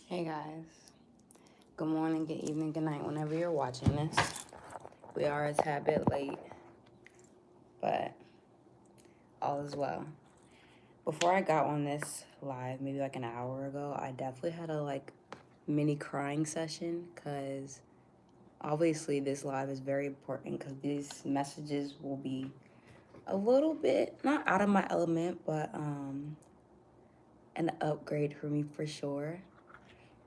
Hey guys, good morning, good evening, good night, whenever you're watching this. We are a tad bit late, but all is well. Before I got on this live, maybe like an hour ago, I definitely had a mini crying session because obviously this live is very important because these messages will be a little bit, not out of my element, but an upgrade for me for sure.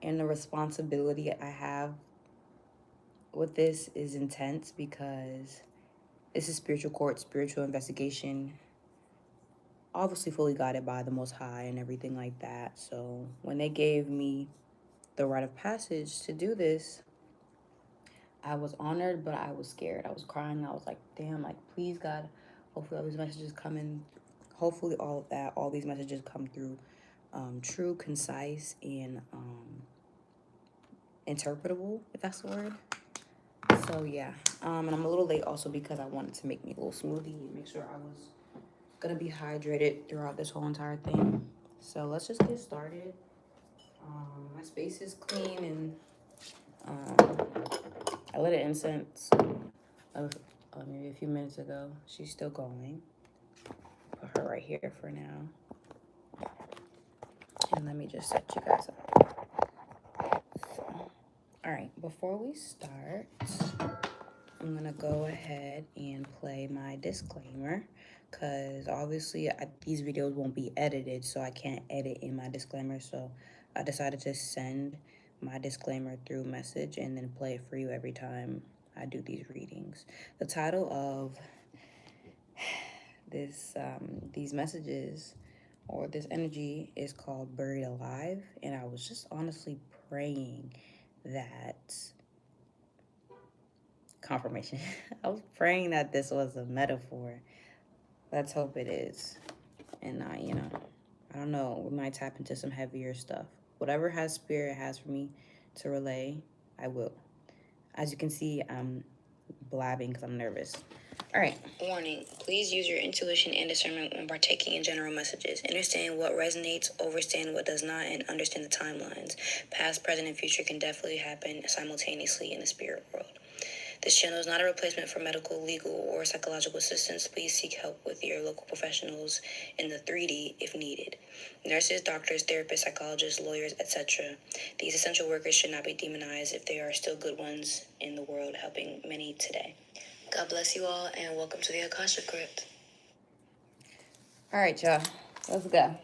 And the responsibility I have with this is intense because this is spiritual court, spiritual investigation, obviously fully guided by the Most High and everything like that. So when they gave me the rite of passage to do this, I was honored, but I was scared. I was crying. I was like, damn, like, please, God, hopefully all these messages come in. Hopefully all these messages come through true, concise, and interpretable, if that's the word. So yeah, and I'm a little late also because I wanted to make me a little smoothie and make sure I was gonna be hydrated throughout this whole entire thing. So let's just get started. My space is clean and I lit an incense maybe a few minutes ago. She's still going. Put her right here for now. And let me just set you guys up. So, all right, before we start, I'm gonna go ahead and play my disclaimer because obviously these videos won't be edited, so I can't edit in my disclaimer. So I decided to send my disclaimer through message and then play it for you every time I do these readings. The title of these messages or this energy is called Buried Alive, and I was just honestly praying that confirmation. I was praying that this was a metaphor. Let's hope it is. And I don't know, we might tap into some heavier stuff. Whatever spirit has for me to relay, I will. As you can see, I'm blabbing because I'm nervous. All right. Warning, please use your intuition and discernment when partaking in general messages. Understand what resonates, overstand what does not, and understand the timelines. Past, present, and future can definitely happen simultaneously in the spirit world. This channel is not a replacement for medical, legal, or psychological assistance. Please seek help with your local professionals in the 3D if needed. Nurses, doctors, therapists, psychologists, lawyers, etc. These essential workers should not be demonized if they are still good ones in the world, helping many today. God bless you all, and welcome to the Akasha Crypt. All right, y'all. Let's go.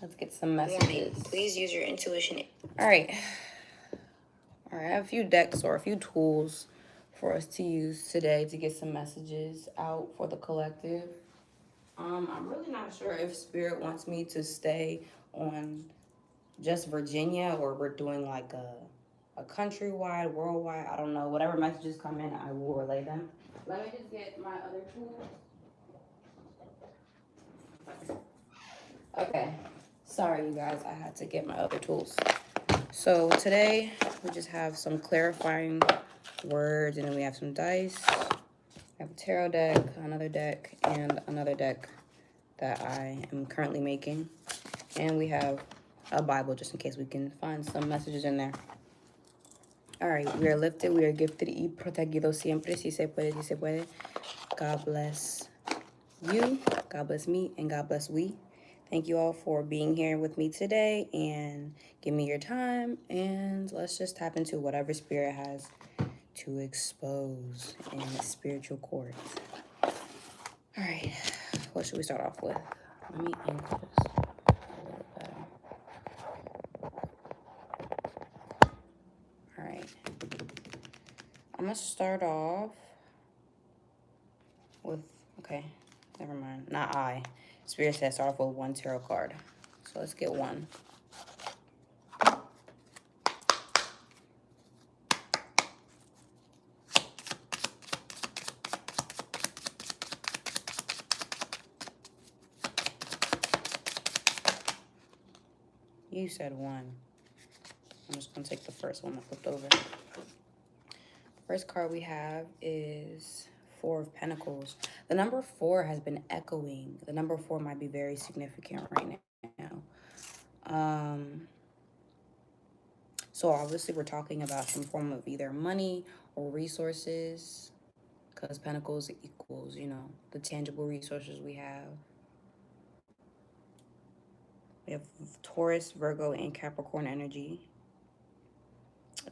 Let's get some messages. Warning, please use your intuition. All right. I have a few decks or a few tools for us to use today to get some messages out for the collective. I'm really not sure if Spirit wants me to stay on just Virginia or we're doing like a countrywide, worldwide. I don't know. Whatever messages come in, I will relay them. Let me just get my other tools. Okay. Sorry, you guys. I had to get my other tools. So today we just have some clarifying words, and then we have some dice. I have a tarot deck, another deck, and another deck that I am currently making. And we have a Bible just in case we can find some messages in there. All right, we are lifted, we are gifted y protegidos siempre, si se puede, si se puede. God bless you, God bless me, and God bless we. Thank you all for being here with me today and give me your time. And let's just tap into whatever Spirit has to expose in the spiritual court. All right, what should we start off with? Let me ink this a little better. All right, I'm gonna start off with, okay, never mind, not I. Spirit says start off with one tarot card. So let's get one. You said one. I'm just gonna take the first one I flipped over. First card we have is Four of Pentacles. The number 4 has been echoing. The number 4 might be very significant right now. So obviously we're talking about some form of either money or resources, because Pentacles equals, you know, the tangible resources we have. We have Taurus, Virgo, and Capricorn energy.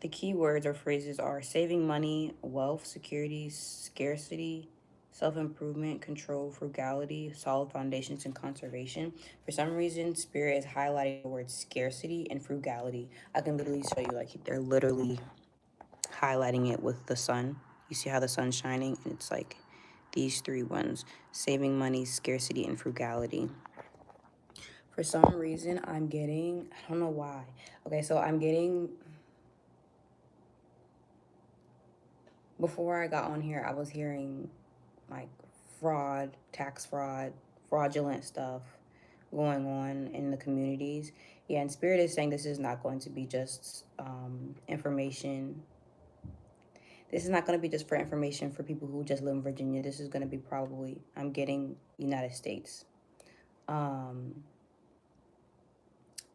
The key words or phrases are saving money, wealth, security, scarcity, self-improvement, control, frugality, solid foundations, and conservation. For some reason, Spirit is highlighting the words scarcity and frugality. I can literally show you, like, they're literally highlighting it with the sun. You see how the sun's shining? And it's like these three ones: saving money, scarcity, and frugality. For some reason, I'm getting, I don't know why. Okay, so I'm getting, before I got on here, I was hearing like fraud, tax fraud, fraudulent stuff going on in the communities. Yeah, and Spirit is saying this is not going to be just information. This is not going to be just for information for people who just live in Virginia. This is going to be probably, I'm getting United States.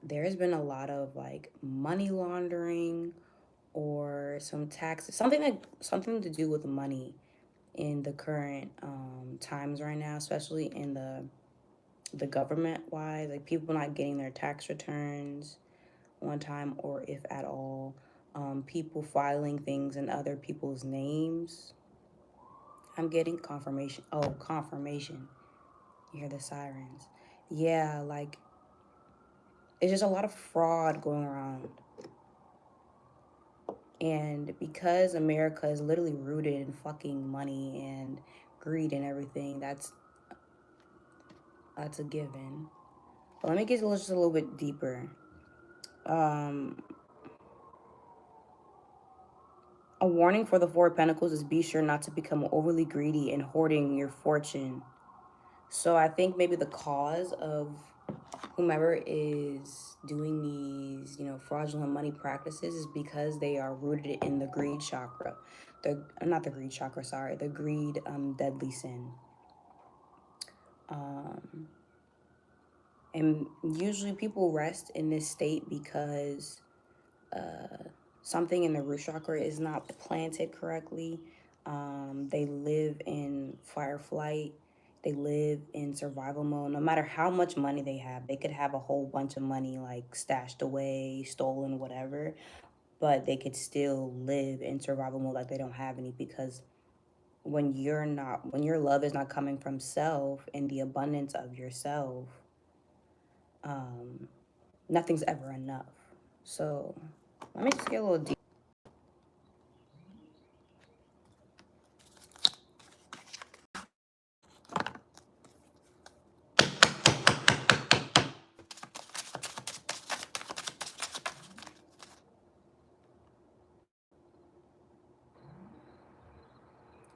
There has been a lot of like money laundering or some taxes, something to do with money in the current times right now, especially in the government wise, like people not getting their tax returns on time, or if at all, people filing things in other people's names. I'm getting confirmation. Oh, confirmation. You hear the sirens. Yeah, like it's just a lot of fraud going around. And because America is literally rooted in fucking money and greed and everything, that's a given. But let me get just a little bit deeper. A warning for the Four of Pentacles is be sure not to become overly greedy and hoarding your fortune. So I think maybe the cause of whomever is doing these, you know, fraudulent money practices is because they are rooted in the greed chakra. Not the greed chakra, sorry, the greed deadly sin. And usually people rest in this state because something in the root chakra is not planted correctly. They live in fire flight. They live in survival mode. No matter how much money they have, they could have a whole bunch of money like stashed away, stolen, whatever, but they could still live in survival mode like they don't have any, because when your love is not coming from self and the abundance of yourself, nothing's ever enough. So let me just get a little deep.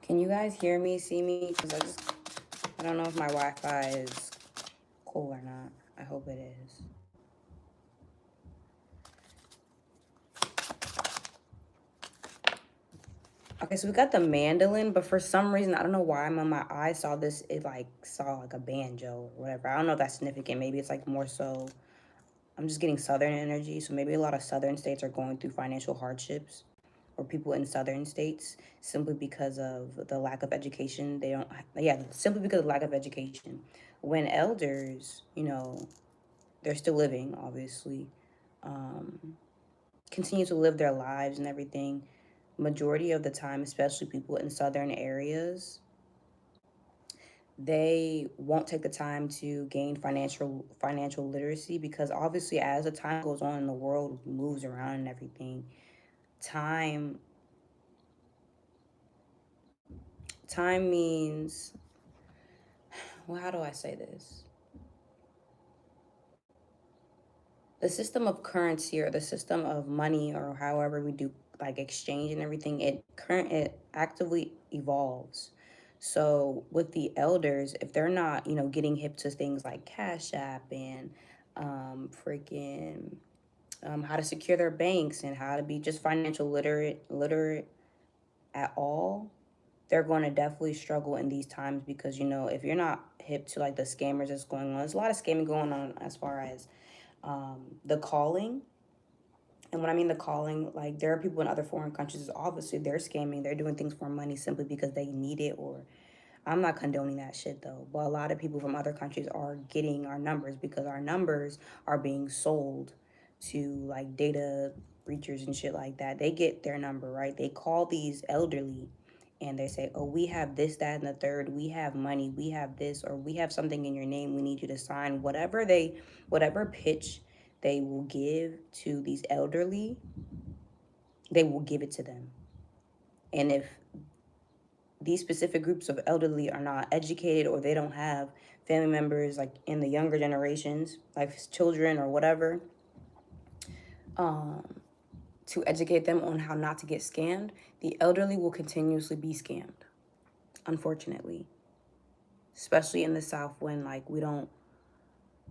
Can you guys hear me, see me? Because I don't know if my Wi-Fi is cool or not. I hope it is. Okay, so we got the mandolin, but for some reason, I don't know why my eye saw this, it like saw like a banjo or whatever. I don't know if that's significant. Maybe it's like more so, I'm just getting southern energy. So maybe a lot of southern states are going through financial hardships, or people in southern states, simply because of the lack of education. They don't, yeah, simply because of lack of education. When elders, you know, they're still living, obviously, continue to live their lives and everything, majority of the time, especially people in southern areas, they won't take the time to gain financial literacy, because obviously as the time goes on and the world moves around and everything, time means, well, how do I say this? The system of currency, or the system of money, or however we do like exchange and everything, it actively evolves. So with the elders, if they're not, you know, getting hip to things like Cash App and freaking how to secure their banks and how to be just financial literate at all, they're going to definitely struggle in these times, because, you know, if you're not hip to like the scammers that's going on, there's a lot of scamming going on as far as the calling And when I mean the calling, like there are people in other foreign countries, obviously they're scamming, they're doing things for money simply because they need it, or I'm not condoning that shit though. But a lot of people from other countries are getting our numbers because our numbers are being sold to like data breachers and shit like that. They get their number, right? They call these elderly and they say, oh, we have this, that, and the third. We have money. We have this, or we have something in your name. We need you to sign. Whatever pitch they will give to these elderly, they will give it to them. And if these specific groups of elderly are not educated, or they don't have family members like in the younger generations, like children or whatever, to educate them on how not to get scammed, the elderly will continuously be scammed, unfortunately. Especially in the South, when like we don't,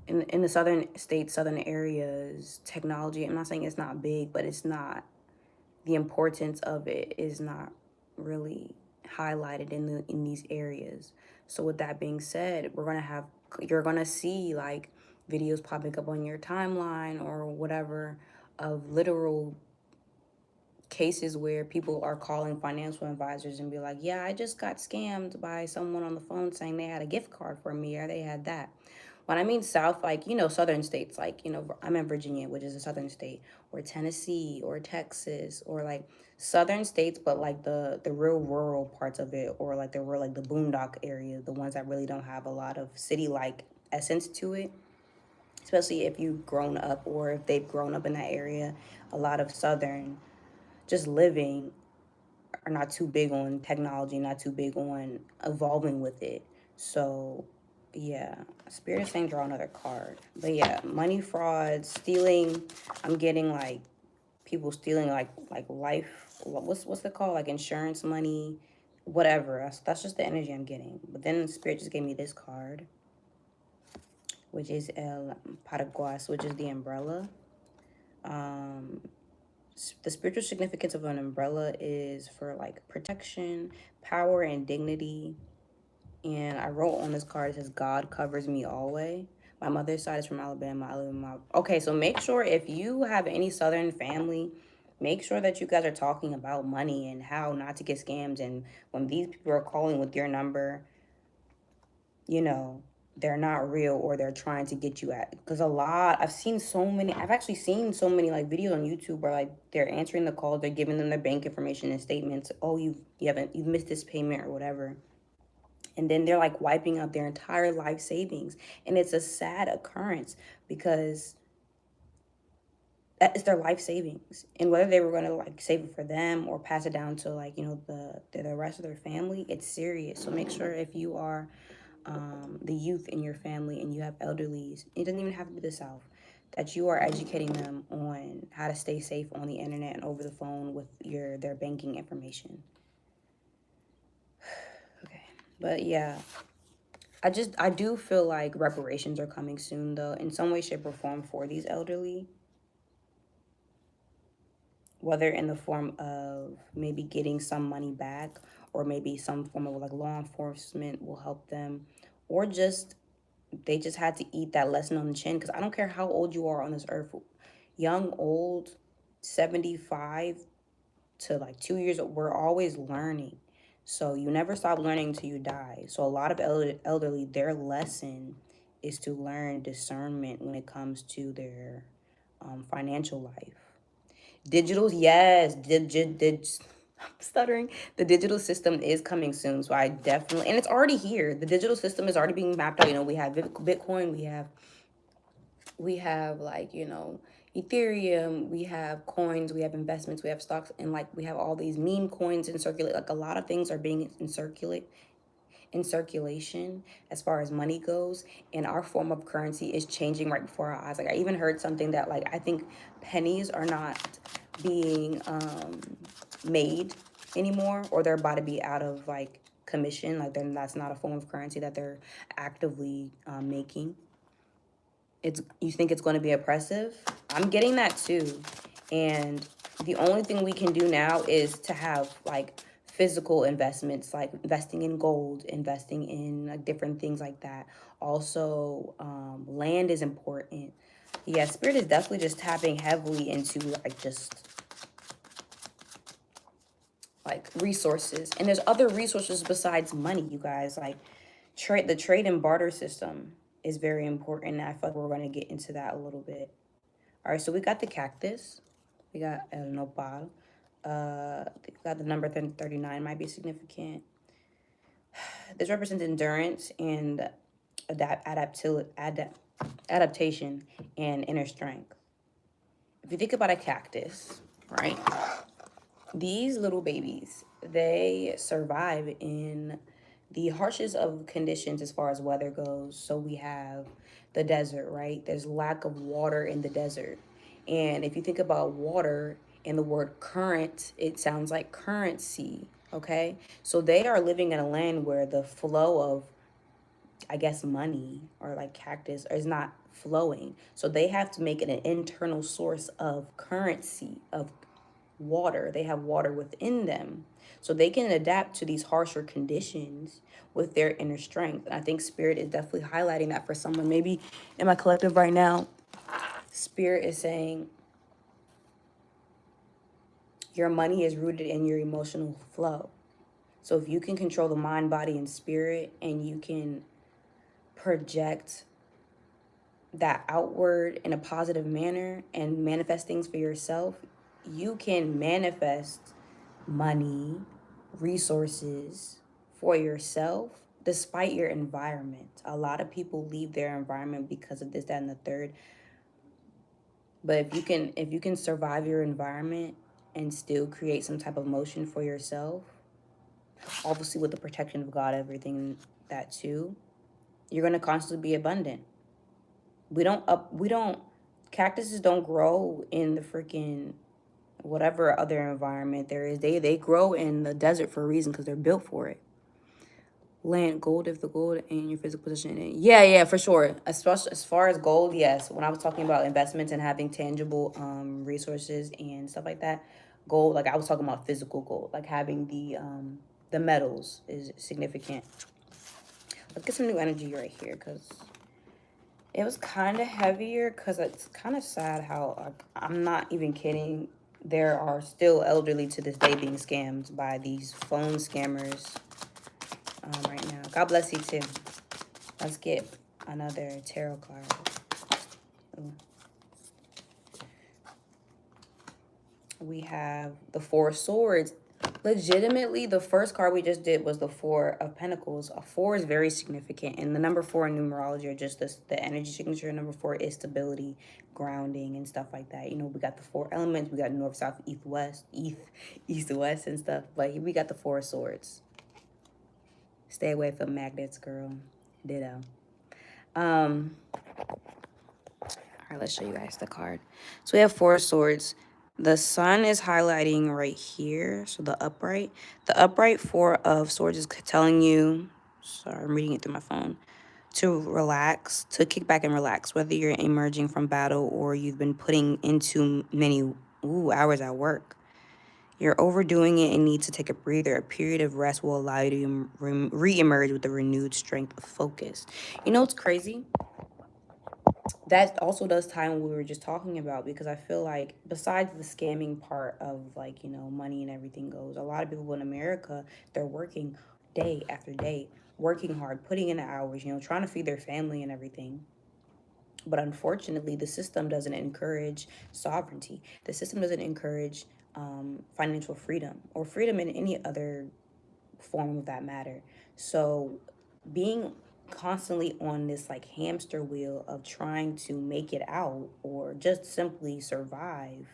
in the southern states, southern areas, technology, I'm not saying it's not big, but it's not, the importance of it is not really highlighted in these areas. So with that being said, you're gonna see like videos popping up on your timeline or whatever of literal cases where people are calling financial advisors and be like, yeah, I just got scammed by someone on the phone saying they had a gift card for me or they had that. When I mean South, like, southern states, like, I'm in Virginia, which is a southern state, or Tennessee or Texas, or like southern states, but like the real rural parts of it, or like the real, like the boondock area, the ones that really don't have a lot of city-like essence to it, especially if you've grown up or if they've grown up in that area. A lot of southern just living are not too big on technology, not too big on evolving with it. So yeah, Spirit is saying draw another card. But yeah, money fraud, stealing. I'm getting like people stealing like life. What's it called? Like insurance money, whatever. That's just the energy I'm getting. But then Spirit just gave me this card, which is El Paraguas, which is the umbrella. The spiritual significance of an umbrella is for like protection, power, and dignity. And I wrote on this card, it says, God covers me always. My mother's side is from Alabama. Okay, so make sure if you have any Southern family, make sure that you guys are talking about money and how not to get scammed. And when these people are calling with your number, they're not real, or they're trying to get you at, because I've actually seen so many like videos on YouTube where like they're answering the call, they're giving them their bank information and statements. Oh, you've missed this payment or whatever. And then they're like wiping out their entire life savings. And it's a sad occurrence because that is their life savings. And whether they were going to like save it for them or pass it down to like, the rest of their family, it's serious. So make sure if you are the youth in your family and you have elderlies, it doesn't even have to be the South, that you are educating them on how to stay safe on the internet and over the phone with their banking information. Okay. But yeah, I do feel like reparations are coming soon, though, in some way, shape, or form for these elderly. Whether in the form of maybe getting some money back, or maybe some form of like law enforcement will help them, or they just had to eat that lesson on the chin. Because I don't care how old you are on this earth, young, old, 75 to like 2 years old, we're always learning. So you never stop learning until you die. So a lot of elderly, their lesson is to learn discernment when it comes to their financial life. Digital, yes, I'm stuttering. The digital system is coming soon, so I definitely, and it's already here. The digital system is already being mapped out. We have Bitcoin, we have like, Ethereum, we have coins, we have investments, we have stocks, and like we have all these meme coins in circulate. Like a lot of things are being in circulation as far as money goes, and our form of currency is changing right before our eyes. Like I even heard something that like I think pennies are not being made anymore, or they're about to be out of like commission. Like that's not a form of currency that they're actively making. You think it's going to be oppressive? I'm getting that too. And the only thing we can do now is to have like physical investments, like investing in gold, investing in like different things like that. Also, land is important. Yeah, Spirit is definitely just tapping heavily into like just like resources. And there's other resources besides money, you guys. Like the trade and barter system is very important. And I feel like we're going to get into that a little bit. All right, so we got the cactus. We got El Nopal. We got the number 39, might be significant. This represents endurance and adaptation and inner strength. If you think about a cactus, right? These little babies, they survive in the harshest of conditions as far as weather goes. So we have the desert, right? There's lack of water in the desert. And if you think about water and the word current, it sounds like currency, okay? So they are living in a land where the flow of, I guess, money or like cactus is not flowing. So they have to make it an internal source of currency, of water. They have water within them. So they can adapt to these harsher conditions with their inner strength. And I think Spirit is definitely highlighting that for someone. Maybe in my collective right now, Spirit is saying your money is rooted in your emotional flow. So if you can control the mind, body, and spirit, and you can project that outward in a positive manner and manifest things for yourself, you can manifest money, resources for yourself despite your environment. A lot of people leave their environment because of this, that, and the third. But if you can survive your environment and still create some type of motion for yourself, obviously with the protection of God, everything that too, you're gonna constantly be abundant. Cactuses don't grow in the freaking whatever other environment there is. They grow in the desert for a reason because they're built for it. Land, gold, if the gold in your physical position. Yeah, for sure. As far as gold, yes. When I was talking about investments and having tangible resources and stuff like that, gold, like I was talking about physical gold, like having the metals is significant. Let's get some new energy right here because it was kind of heavier because it's kind of sad how, I'm not even kidding, there are still elderly to this day being scammed by these phone scammers right now. God bless you too. Let's get another tarot card. Ooh. We have the Four of Swords. Legitimately, the first card we just did was the Four of Pentacles. A 4 is very significant, and the number 4 in numerology are just the energy signature. Number 4 is stability, grounding, and stuff like that. You know, we got the 4 elements. We got north, south, east, west, and stuff. But we got the Four of Swords. Stay away from magnets, girl. Ditto. All right, let's show you guys the card. So we have Four of Swords. The sun is highlighting right here. So the upright. The upright Four of Swords is telling you, sorry, I'm reading it through my phone, to relax, to kick back and relax, whether you're emerging from battle or you've been putting into many hours at work. You're overdoing it and need to take a breather. A period of rest will allow you to re-emerge with a renewed strength of focus. You know what's crazy? That also does tie in what we were just talking about, because I feel like besides the scamming part of, like, you know, money and everything goes, a lot of people in America, they're working day after day, working hard, putting in the hours, you know, trying to feed their family and everything. But unfortunately, the system doesn't encourage sovereignty. The system doesn't encourage financial freedom or freedom in any other form of that matter. So being constantly on this like hamster wheel of trying to make it out or just simply survive,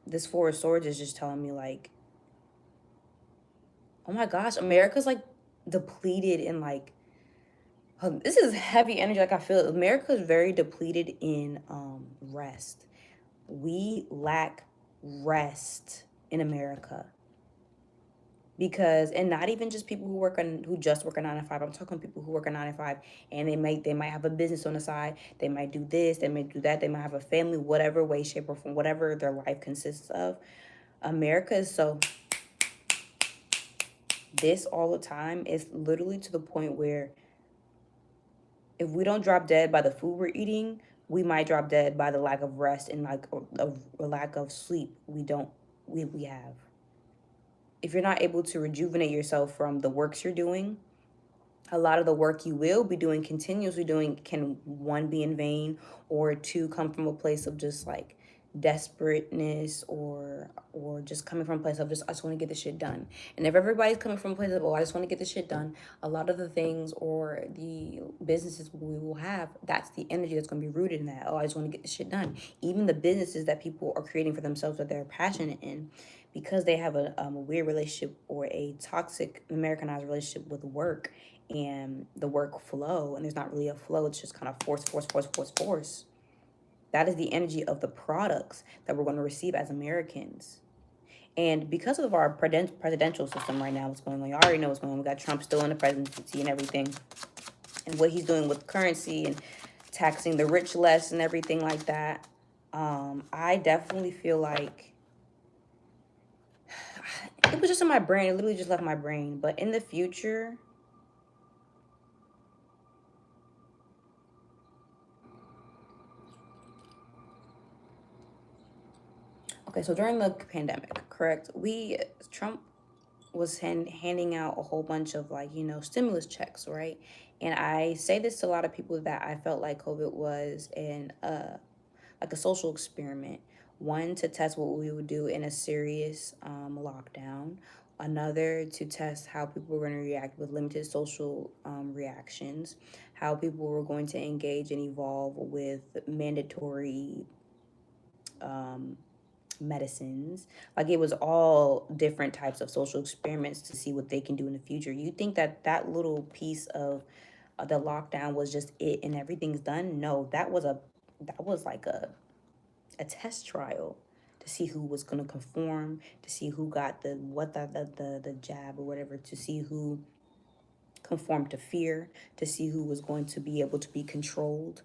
this Four of Swords is just telling me like, oh my gosh, America's like depleted in like, this is heavy energy. Like I feel America is very depleted in rest. We lack rest in America. Because, and not even just people who just work a 9 to 5. I'm talking people who work a 9 to 5 and they might have a business on the side. They might do this, they might do that. They might have a family, whatever way, shape, or form, whatever their life consists of. America is so this all the time. Is literally to the point where If we don't drop dead by the food we're eating, we might drop dead by the lack of rest and like a lack of sleep we have. If you're not able to rejuvenate yourself from the works you're doing, a lot of the work you will be doing, continuously doing, can one, be in vain, or two, come from a place of just like desperateness, or just coming from a place of just, I just want to get this shit done. And if everybody's coming from a place of, oh, I just want to get this shit done, a lot of the things or the businesses we will have, that's the energy that's going to be rooted in that. Oh, I just want to get this shit done. Even the businesses that people are creating for themselves that they're passionate in, because they have a weird relationship or a toxic Americanized relationship with work and the work flow, and there's not really a flow, it's just kind of force. That is the energy of the products that we're going to receive as Americans. And because of our presidential system right now, what's going on, you already know what's going on. We got Trump still in the presidency and everything, and what he's doing with currency and taxing the rich less and everything like that. I definitely feel like it was just in my brain. It literally just left my brain. But in the future, okay, so during the pandemic, correct? Trump was handing out a whole bunch of like, stimulus checks, right? And I say this to a lot of people that I felt like COVID was like a social experiment. One, to test what we would do in a serious lockdown. Another, to test how people were going to react with limited social reactions, how people were going to engage and evolve with mandatory medicines. Like, it was all different types of social experiments to see what they can do in the future. You think that that little piece of the lockdown was just it and everything's done? No, that was like a test trial to see who was going to conform, to see who got the jab or whatever, to see who conformed to fear, to see who was going to be able to be controlled.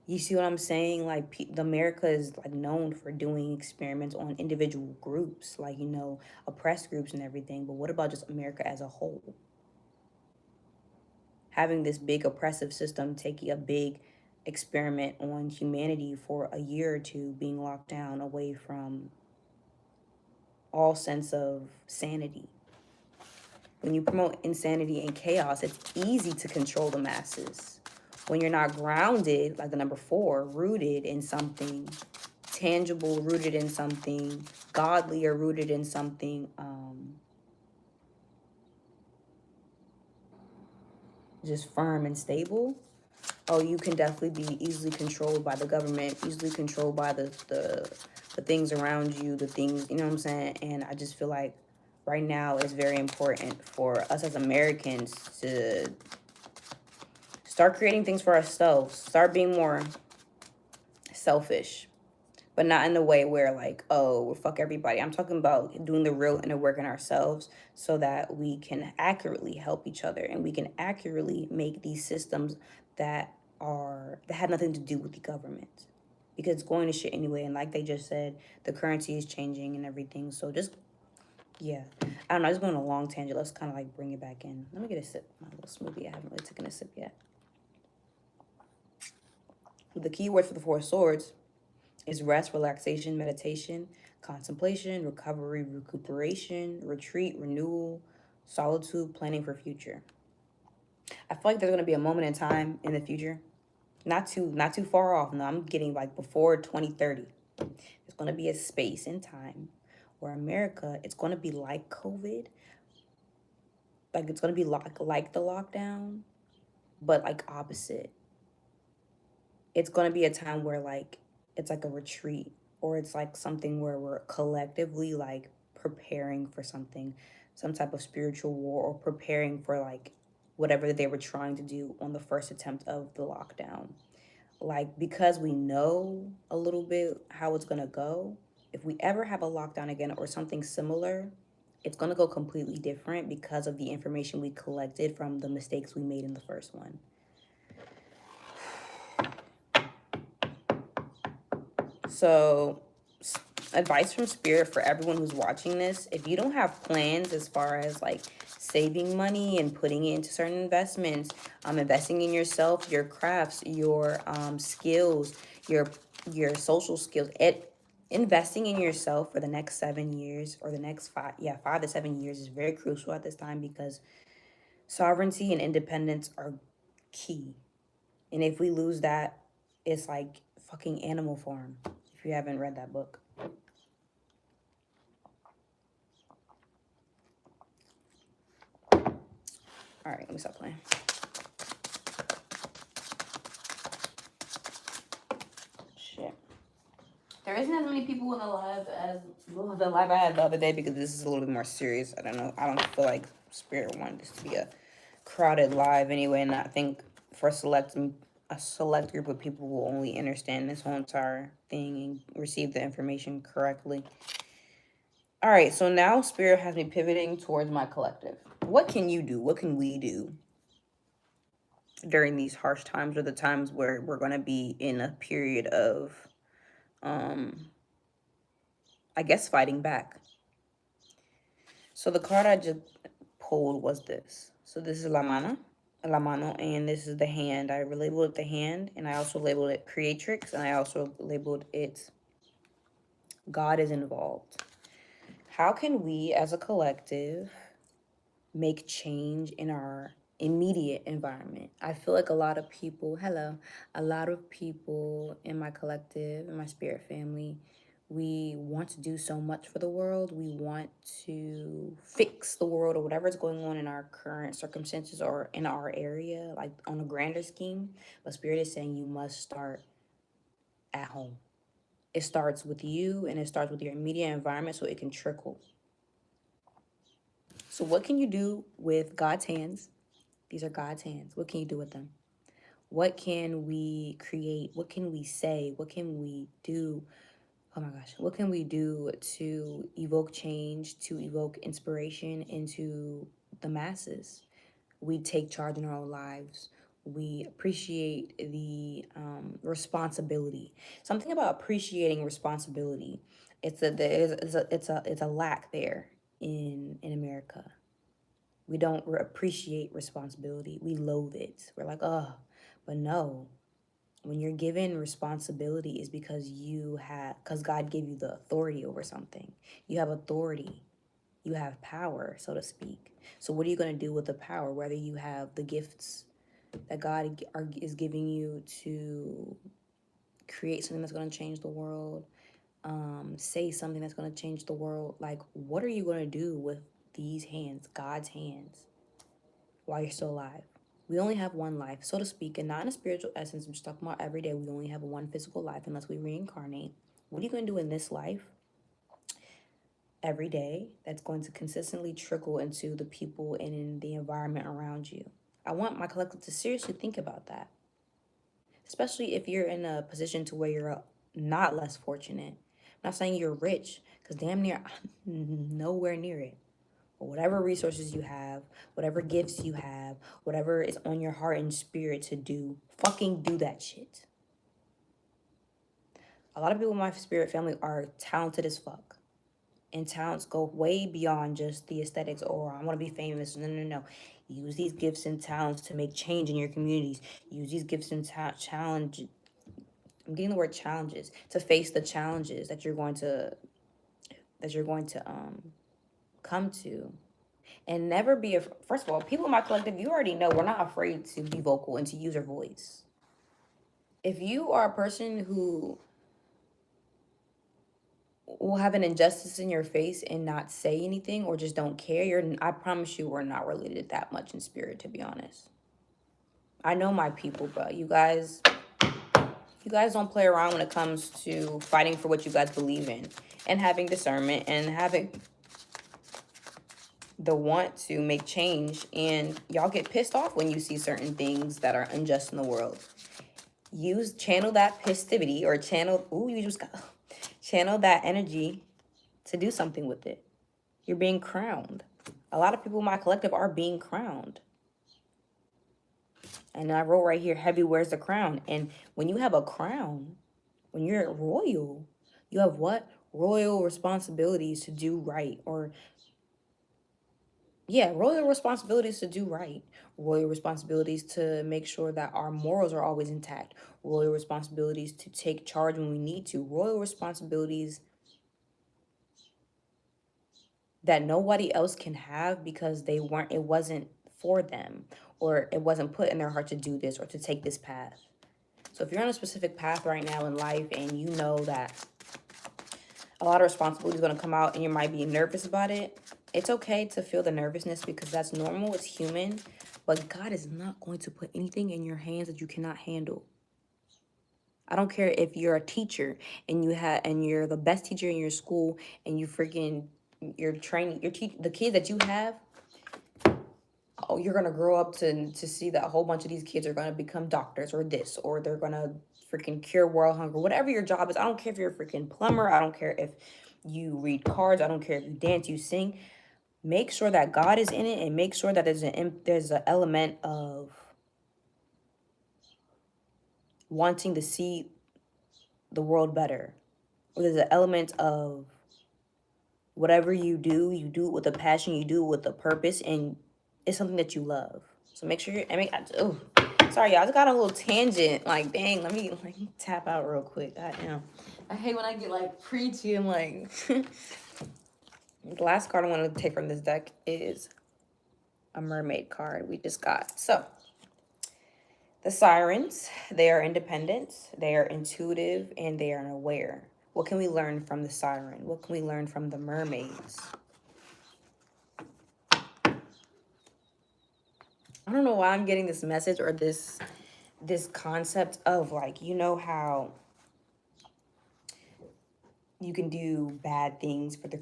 You see what I'm saying? Like, America is like known for doing experiments on individual groups, like, oppressed groups and everything. But what about just America as a whole? Having this big oppressive system taking a big experiment on humanity for a year or two, being locked down away from all sense of sanity. When you promote insanity and chaos, it's easy to control the masses. When you're not grounded, like the number 4, rooted in something tangible, rooted in something godly, or rooted in something just firm and stable, oh, you can definitely be easily controlled by the government, easily controlled by the things around you, the things, you know what I'm saying? And I just feel like right now it's very important for us as Americans to start creating things for ourselves, start being more selfish, but not in a way where like, oh, fuck everybody. I'm talking about doing the real inner work in ourselves so that we can accurately help each other and we can accurately make these systems that have nothing to do with the government, because it's going to shit anyway. And like they just said, the currency is changing and everything. So just, yeah, I don't know. I just went on a long tangent. Let's kind of like bring it back in. Let me get a sip of my little smoothie. I haven't really taken a sip yet. The key word for the 4 swords is rest, relaxation, meditation, contemplation, recovery, recuperation, retreat, renewal, solitude, planning for future. I feel like there's gonna be a moment in time in the future, not too far off. No, I'm getting like before 2030. There's gonna be a space in time where America, it's gonna be like COVID, like it's gonna be like the lockdown, but like opposite. It's gonna be a time where like it's like a retreat, or it's like something where we're collectively like preparing for something, some type of spiritual war, or preparing for like whatever they were trying to do on the first attempt of the lockdown. Like, because we know a little bit how it's gonna go, if we ever have a lockdown again or something similar, it's gonna go completely different because of the information we collected from the mistakes we made in the first one. So advice from Spirit for everyone who's watching this. If you don't have plans as far as like saving money and putting it into certain investments, investing in yourself, your crafts, your skills, your social skills, investing in yourself for the next 7 years or the next 5 to 7 years is very crucial at this time, because sovereignty and independence are key. And if we lose that, it's like fucking Animal Farm, if you haven't read that book. All right, let me stop playing. Shit. There isn't as many people in the live as the live I had the other day, because this is a little bit more serious. I don't know. I don't feel like Spirit wanted this to be a crowded live anyway, and I think for a select group of people will only understand this whole entire thing and receive the information correctly. All right, so now Spirit has me pivoting towards my collective. What can you do? What can we do during these harsh times, or the times where we're going to be in a period of, I guess, fighting back? So the card I just pulled was this. So this is La Mano, and this is the hand. I labeled it the hand, and I also labeled it creatrix, and I also labeled it God is involved. How can we as a collective make change in our immediate environment? I feel like a lot of people in my collective, in my spirit family, we want to do so much for the world. We want to fix the world or whatever is going on in our current circumstances or in our area, like on a grander scheme. But Spirit is saying you must start at home. It starts with you, and it starts with your immediate environment so it can trickle. So what can you do with God's hands? These are God's hands. What can you do with them? What can we create? What can we say? What can we do? Oh my gosh. What can we do to evoke change, to evoke inspiration into the masses? We take charge in our own lives. We appreciate the responsibility. Something about appreciating responsibility. It's a lack there in America. We don't appreciate responsibility. We loathe it. We're like, oh, but no. When you're given responsibility is because God gave you the authority over something. You have authority. You have power, so to speak. So what are you going to do with the power? Whether you have the gifts that God is giving you to create something that's going to change the world, say something that's going to change the world. Like, what are you going to do with these hands, God's hands, while you're still alive? We only have one life, so to speak, and not in a spiritual essence. I'm just talking about every day. We only have one physical life unless we reincarnate. What are you going to do in this life every day that's going to consistently trickle into the people and in the environment around you? I want my collective to seriously think about that, especially if you're in a position to where you're not less fortunate. I'm not saying you're rich, because damn near nowhere near it. But whatever resources you have, whatever gifts you have, whatever is on your heart and spirit to do, fucking do that shit. A lot of people in my spirit family are talented as fuck. And talents go way beyond just the aesthetics, or I want to be famous. No. Use these gifts and talents to make change in your communities. Use these gifts and challenges. I'm getting the word challenges, to face the challenges that you're going to come to. And never be first of all, people in my collective, you already know we're not afraid to be vocal and to use our voice. If you are a person who will have an injustice in your face and not say anything, or just don't care, I promise you we're not related that much in spirit, to be honest. I know my people, bro. You guys don't play around when it comes to fighting for what you guys believe in, and having discernment, and having the want to make change. And y'all get pissed off when you see certain things that are unjust in the world. Channel that pistivity, or channel that energy to do something with it. You're being crowned. A lot of people in my collective are being crowned. And I wrote right here, heavy wears the crown. And when you have a crown, when you're royal, you have what? royal responsibilities to do right, or yeah, royal responsibilities to do right, royal responsibilities to make sure that our morals are always intact, royal responsibilities to take charge when we need to, royal responsibilities that nobody else can have because it wasn't for them, or it wasn't put in their heart to do this or to take this path. So if you're on a specific path right now in life and you know that a lot of responsibility is going to come out and you might be nervous about it, it's okay to feel the nervousness because that's normal, it's human. But God is not going to put anything in your hands that you cannot handle. I don't care if you're a teacher and you're the best teacher in your school and you're training the kids that you have. Oh, you're gonna grow up to see that a whole bunch of these kids are gonna become doctors or this, or they're gonna freaking cure world hunger. Whatever your job is, I don't care if you're a freaking plumber. I don't care if you read cards. I don't care if you dance, you sing. Make sure that God is in it, and make sure that there's an element of wanting to see the world better, or there's an element of whatever you do it with a passion, you do it with a purpose, and it's something that you love. So make sure oh, sorry, y'all. I just got a little tangent. Like, dang, let me tap out real quick. Goddamn. I hate when I get like preachy and like. The last card I want to take from this deck is a mermaid card we just got. So, the sirens, they are independent, they are intuitive, and they are aware. What can we learn from the siren? What can we learn from the mermaids? I don't know why I'm getting this message or this concept of like, you know how you can do bad things for the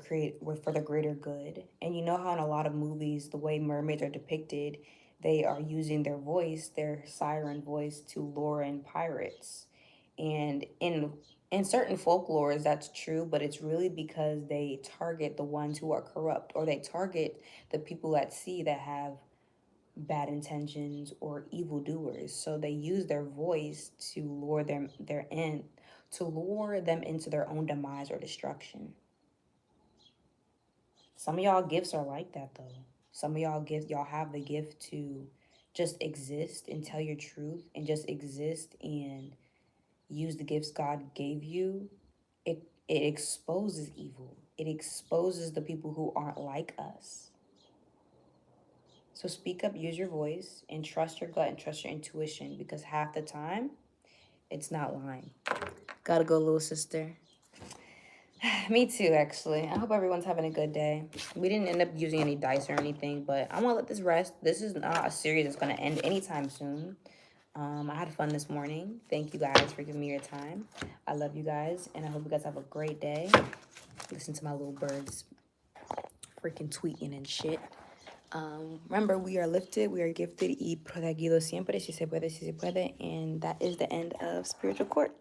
greater good. And you know how in a lot of movies, the way mermaids are depicted, they are using their voice, their siren voice, to lure in pirates. And in certain folklores, that's true, but it's really because they target the ones who are corrupt, or they target the people at sea that have bad intentions or evildoers. So they use their voice to lure them into their own demise or destruction. Some of y'all gifts are like that though. Some of y'all have the gift to just exist and tell your truth and just exist and use the gifts God gave you. It exposes evil. It exposes the people who aren't like us. So speak up, use your voice, and trust your gut and trust your intuition, because half the time, it's not lying. Gotta go, little sister. Me too, actually. I hope everyone's having a good day. We didn't end up using any dice or anything, but I'm gonna let this rest. This is not a series that's gonna end anytime soon. I had fun this morning. Thank you guys for giving me your time. I love you guys, and I hope you guys have a great day. Listen to my little birds freaking tweeting and shit. Remember, we are lifted, we are gifted, y protegidos siempre, si se puede, and that is the end of Spiritual Court.